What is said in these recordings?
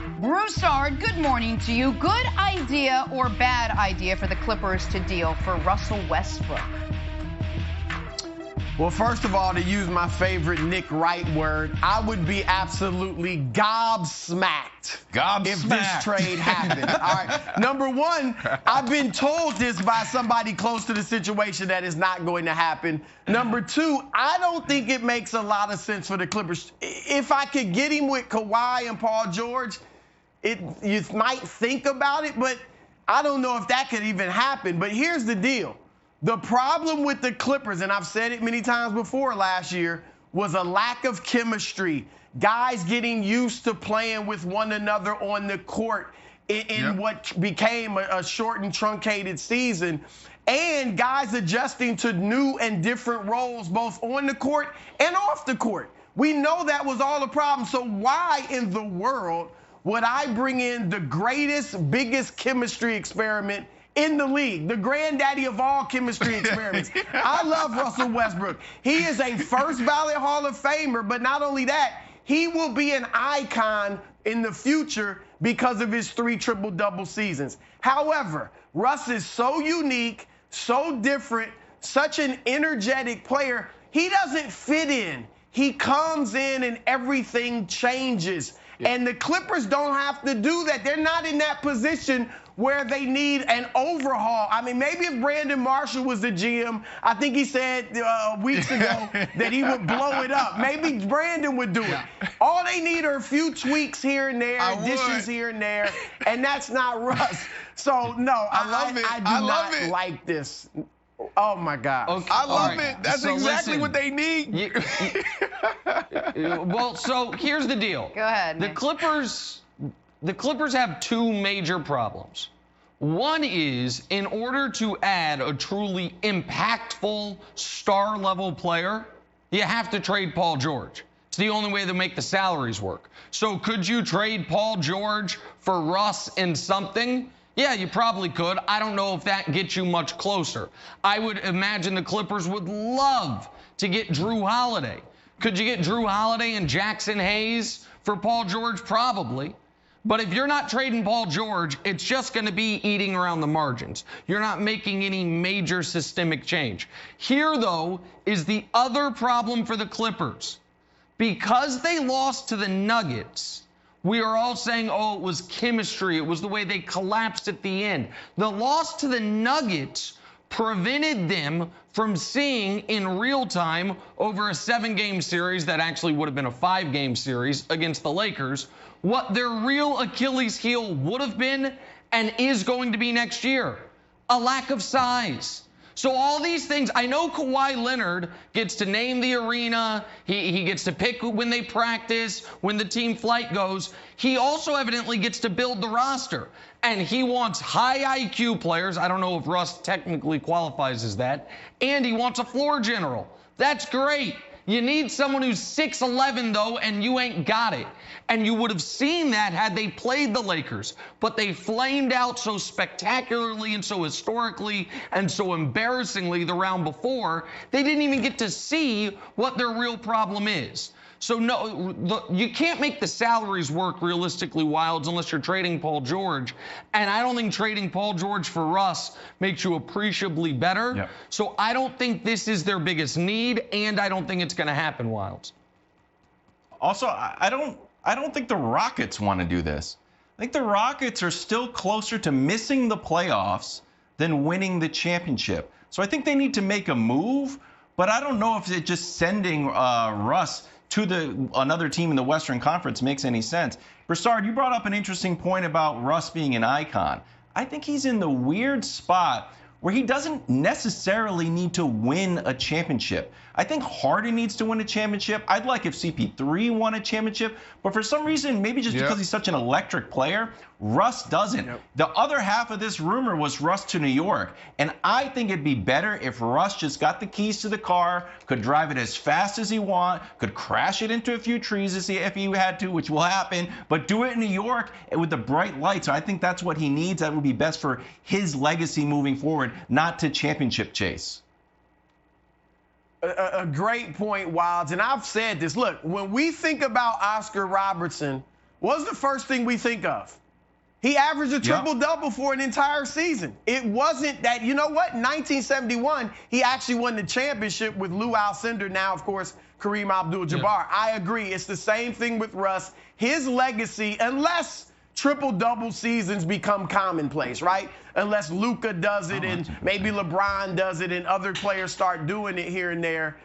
Broussard, good morning to you. Good idea or bad idea for the Clippers to deal for Russell Westbrook? Well, first of all, to use my favorite Nick Wright word, I would be absolutely gobsmacked if this trade happened. All right. Number one, I've been told this by somebody close to the situation that is not going to happen. Number two, I don't think it makes a lot of sense for the Clippers. If I could get him with Kawhi and Paul George, you might think about it, but I don't know if that could even happen. But here's the deal. The problem with the Clippers, and I've said it many times before last year, was a lack of chemistry. Guys getting used to playing with one another on the court in what became a short and truncated season. And guys adjusting to new and different roles, both on the court and off the court. We know that was all a problem. So why in the world would I bring in the greatest, biggest chemistry experiment in the league, the granddaddy of all chemistry experiments? I love Russell Westbrook. He is a first ballot Hall of Famer, but not only that, he will be an icon in the future because of his 3 triple-double seasons. However, Russ is so unique, so different, such an energetic player. He doesn't fit in. He comes in and everything changes. And the Clippers don't have to do that. They're not in that position where they need an overhaul. I mean, maybe if Brandon Marshall was the GM, I think he said weeks ago that he would blow it up. Maybe Brandon would do it. All they need are a few tweaks here and there, additions here and there, and that's not Russ. So, no, I do not like this. Oh, my God. Okay. I love it. That's so exactly what they need. Well, so here's the deal. Go ahead, The Nick. Clippers have 2 major problems. One is, in order to add a truly impactful star-level player, you have to trade Paul George. It's the only way to make the salaries work. So could you trade Paul George for Russ and something? Yeah, you probably could. I don't know if that gets you much closer. I would imagine the Clippers would love to get Drew Holiday. Could you get Drew Holiday and Jackson Hayes for Paul George? Probably. But if you're not trading Paul George, it's just going to be eating around the margins. You're not making any major systemic change. Here, though, is the other problem for the Clippers. Because they lost to the Nuggets, we are all saying, oh, it was chemistry. It was the way they collapsed at the end. The loss to the Nuggets prevented them from seeing in real time over a 7-game series that actually would have been a 5-game series against the Lakers what their real Achilles heel would have been and is going to be next year. A lack of size. So all these things, I know Kawhi Leonard gets to name the arena. He gets to pick when they practice, when the team flight goes. He also evidently gets to build the roster. And he wants high IQ players. I don't know if Russ technically qualifies as that. And he wants a floor general. That's great. You need someone who's 6'11", though, and you ain't got it. And you would have seen that had they played the Lakers. But they flamed out so spectacularly and so historically and so embarrassingly the round before, they didn't even get to see what their real problem is. So, no, you can't make the salaries work realistically, Wilds, unless you're trading Paul George. And I don't think trading Paul George for Russ makes you appreciably better. Yep. So I don't think this is their biggest need, and I don't think it's going to happen, Wilds. Also, I don't think the Rockets want to do this. I think the Rockets are still closer to missing the playoffs than winning the championship. So I think they need to make a move, but I don't know if it just sending Russ to another team in the Western Conference makes any sense. Broussard, you brought up an interesting point about Russ being an icon. I think he's in the weird spot where he doesn't necessarily need to win a championship. I think Harden needs to win a championship. I'd like if CP3 won a championship, but for some reason, maybe just because he's such an electric player, Russ doesn't. The other half of this rumor was Russ to New York, and I think it'd be better if Russ just got the keys to the car, could drive it as fast as he want, could crash it into a few trees if he had to, which will happen, but do it in New York with the bright lights. So I think that's what he needs. That would be best for his legacy moving forward, not to championship chase. A great point, Wilds. And I've said this. Look, when we think about Oscar Robertson, what's the first thing we think of? He averaged a triple-double for an entire season. It wasn't that, you know what? In 1971, he actually won the championship with Lou Alcindor, now, of course, Kareem Abdul-Jabbar. Yeah. I agree. It's the same thing with Russ. His legacy, unless triple-double seasons become commonplace, right? Unless Luka does it and maybe LeBron does it and other players start doing it here and there,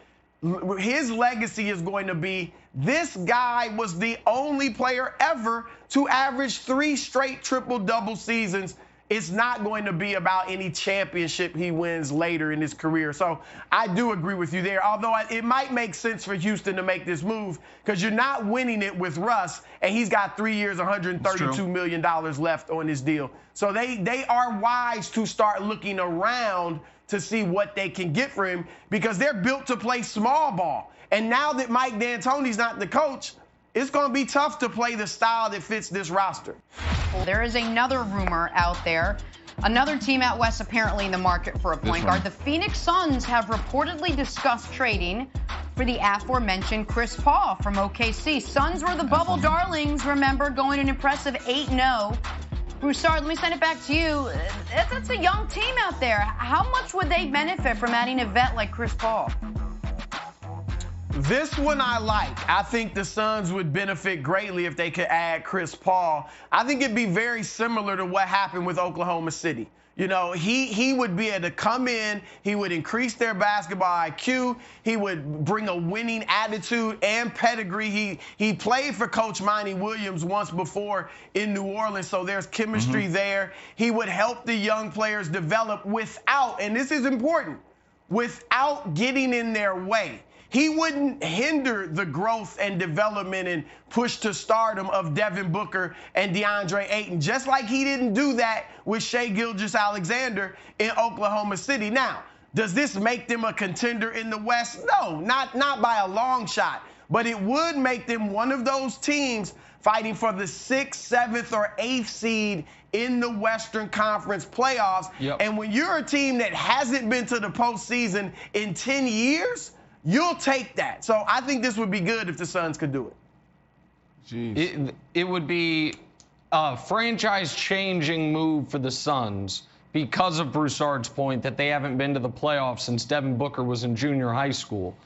his legacy is going to be, this guy was the only player ever to average 3 straight triple-double seasons. It's not going to be about any championship he wins later in his career. So I do agree with you there, although it might make sense for Houston to make this move because you're not winning it with Russ, and he's got 3 years, $132 million left on his deal. So they are wise to start looking around to see what they can get for him because they're built to play small ball. And now that Mike D'Antoni's not the coach, it's going to be tough to play the style that fits this roster. There is another rumor out there. Another team out west apparently in the market for a point guard. The Phoenix Suns have reportedly discussed trading for the aforementioned Chris Paul from OKC. Suns were the bubble darlings, remember, going an impressive 8-0. Broussard, let me send it back to you. That's a young team out there. How much would they benefit from adding a vet like Chris Paul? This one I like. I think the Suns would benefit greatly if they could add Chris Paul. I think it'd be very similar to what happened with Oklahoma City. You know, he would be able to come in, he would increase their basketball IQ, he would bring a winning attitude and pedigree. He played for Coach Monty Williams once before in New Orleans, so there's chemistry there. He would help the young players develop without, and this is important, without getting in their way. He wouldn't hinder the growth and development and push to stardom of Devin Booker and DeAndre Ayton, just like he didn't do that with Shai Gilgeous-Alexander in Oklahoma City. Now, does this make them a contender in the West? No, not by a long shot. But it would make them one of those teams fighting for the 6th, 7th, or 8th seed in the Western Conference playoffs. Yep. And when you're a team that hasn't been to the postseason in 10 years, you'll take that. So I think this would be good if the Suns could do it. Jeez. It would be a franchise-changing move for the Suns because of Broussard's point that they haven't been to the playoffs since Devin Booker was in junior high school.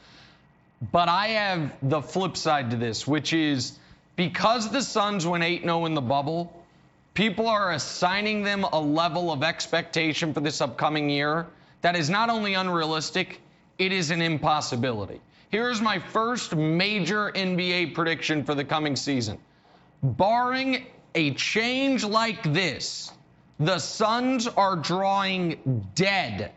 But I have the flip side to this, which is because the Suns went 8-0 in the bubble, people are assigning them a level of expectation for this upcoming year that is not only unrealistic, it is an impossibility. Here's my first major NBA prediction for the coming season. Barring a change like this, the Suns are drawing dead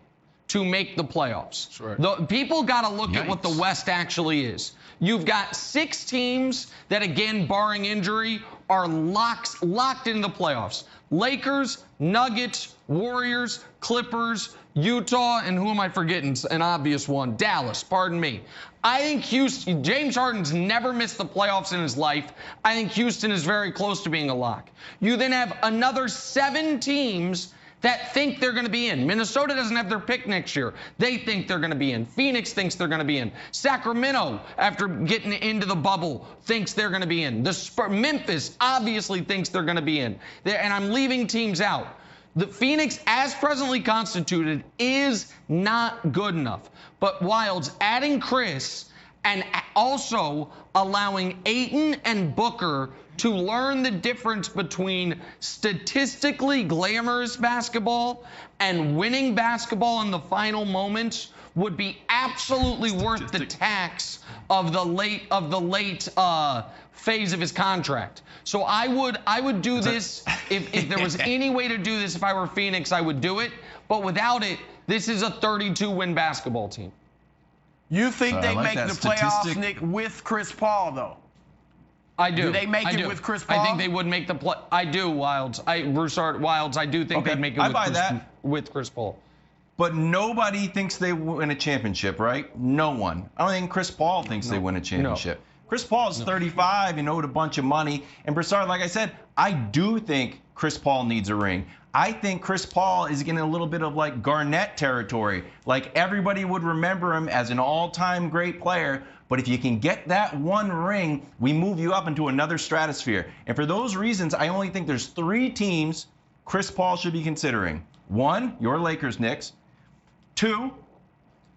to make the playoffs. Sure. People got to look at what the West actually is. You've got 6 teams that, again, barring injury, are locked into the playoffs. Lakers, Nuggets, Warriors, Clippers, Utah, and who am I forgetting? An obvious one. Dallas, pardon me. I think Houston, James Harden's never missed the playoffs in his life. I think Houston is very close to being a lock. You then have another 7 teams that think they're going to be in. Minnesota doesn't have their pick next year. They think they're going to be in. Phoenix thinks they're going to be in. Sacramento, after getting into the bubble, thinks they're going to be in. Memphis obviously thinks they're going to be in. And I'm leaving teams out. The Phoenix, as presently constituted, is not good enough. But Wilds adding Chris and also allowing Ayton and Booker to learn the difference between statistically glamorous basketball and winning basketball in the final moments would be absolutely worth the tax of the late phase of his contract. So I would do this if there was any way to do this. If I were Phoenix, I would do it. But without it, this is a 32-win basketball team. You think they make the playoffs, Nick, with Chris Paul, though? I do. Do they make it with Chris Paul? I think they would make the play. I do, Wilds. Broussard, Wilds, I do think they'd make it with Chris Paul. But nobody thinks they win a championship, right? No one. I don't think Chris Paul thinks they win a championship. No. Chris Paul is 35 and owed a bunch of money. And Broussard, like I said, I do think Chris Paul needs a ring. I think Chris Paul is getting a little bit of like Garnett territory. Like everybody would remember him as an all-time great player, But if you can get that one ring, we move you up into another stratosphere. And for those reasons, I only think there's 3 teams Chris Paul should be considering. 1, your Lakers, Knicks. 2,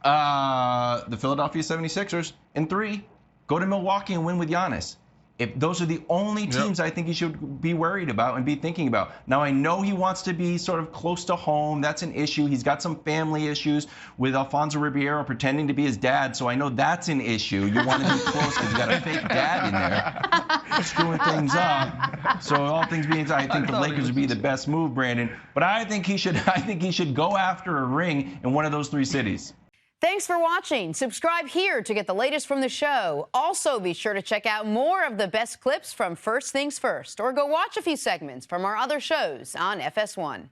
the Philadelphia 76ers. And 3, go to Milwaukee and win with Giannis. If those are the only teams I think he should be worried about and be thinking about. Now, I know he wants to be sort of close to home. That's an issue. He's got some family issues with Alfonso Ribeiro pretending to be his dad, so I know that's an issue. You want to be close because you got a fake dad in there screwing things up. So all things being said, I think the Lakers would be the best move, Brandon. But I think he should go after a ring in one of those 3 cities. Thanks for watching. Subscribe here to get the latest from the show. Also, be sure to check out more of the best clips from First Things First, or go watch a few segments from our other shows on FS1.